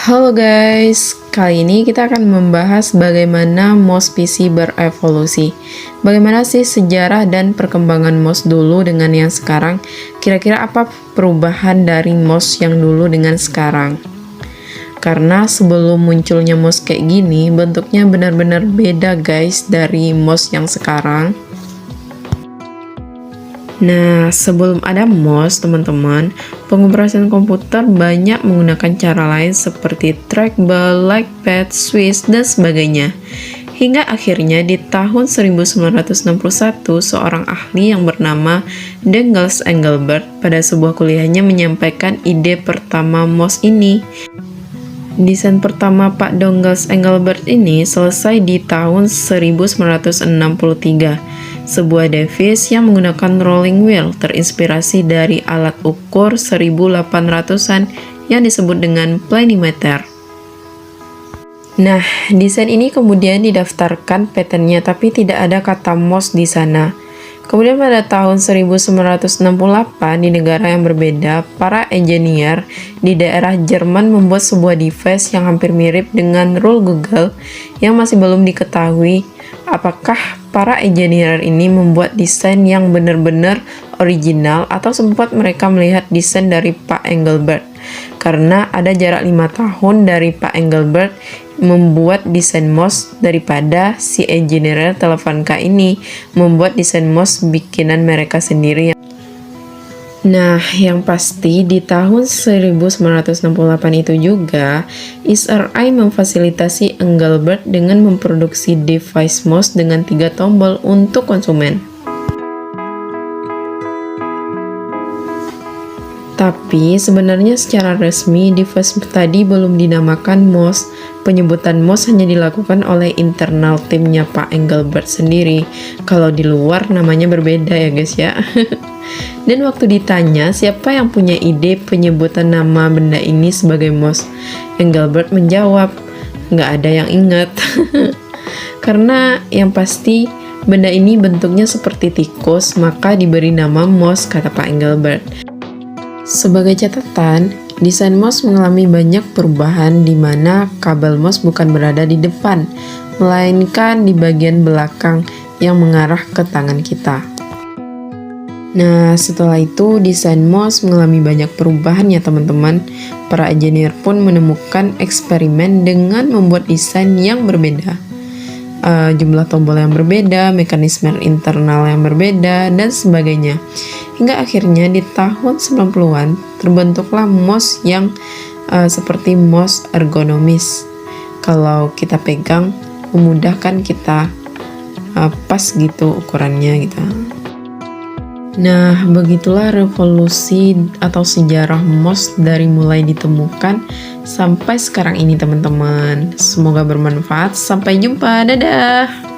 Halo guys, kali ini kita akan membahas bagaimana mouse PC berevolusi. Bagaimana sih sejarah dan perkembangan mouse dulu dengan yang sekarang? Kira-kira apa perubahan dari mouse yang dulu dengan sekarang? Karena sebelum munculnya mouse kayak gini, bentuknya benar-benar beda guys dari mouse yang sekarang. Nah, sebelum ada mouse, teman-teman, pengoperasian komputer banyak menggunakan cara lain seperti trackball, lightpad, Swiss, dan sebagainya. Hingga akhirnya di tahun 1961, seorang ahli yang bernama Douglas Engelbart pada sebuah kuliahnya menyampaikan ide pertama mouse ini. Desain pertama Pak Douglas Engelbart ini selesai di tahun 1963. Sebuah device yang menggunakan rolling wheel terinspirasi dari alat ukur 1800-an yang disebut dengan planimeter. Nah, desain ini kemudian didaftarkan patennya tapi tidak ada kata mouse di sana. Kemudian pada tahun 1968 di negara yang berbeda, para engineer di daerah Jerman membuat sebuah device yang hampir mirip dengan rule Google yang masih belum diketahui apakah para engineer ini membuat desain yang benar-benar original atau sempat mereka melihat desain dari Pak Engelbart. Karena ada jarak 5 tahun dari Pak Engelbart membuat desain mouse daripada si engineer Telefonka ini membuat desain mouse bikinan mereka sendiri. Nah, yang pasti di tahun 1968 itu juga, SRI memfasilitasi Engelbart dengan memproduksi device mouse dengan 3 tombol untuk konsumen. Tapi sebenarnya secara resmi device tadi belum dinamakan mouse. Penyebutan mouse hanya dilakukan oleh internal timnya Pak Engelbart sendiri. Kalau di luar namanya berbeda ya guys ya. Dan waktu ditanya siapa yang punya ide penyebutan nama benda ini sebagai mouse, Engelbart menjawab, nggak ada yang ingat. Karena yang pasti benda ini bentuknya seperti tikus, maka diberi nama mouse, kata Pak Engelbart. Sebagai catatan, desain mouse mengalami banyak perubahan di mana kabel mouse bukan berada di depan, melainkan di bagian belakang yang mengarah ke tangan kita. Nah, setelah itu desain mouse mengalami banyak perubahan ya teman-teman. Para engineer pun menemukan eksperimen dengan membuat desain yang berbeda. Jumlah tombol yang berbeda, mekanisme internal yang berbeda, dan sebagainya. Hingga akhirnya di tahun 90-an terbentuklah mouse yang seperti mouse ergonomis. Kalau kita pegang, memudahkan kita pas gitu ukurannya gitu. Nah, begitulah revolusi atau sejarah mouse dari mulai ditemukan sampai sekarang ini teman-teman. Semoga bermanfaat. Sampai jumpa. Dadah!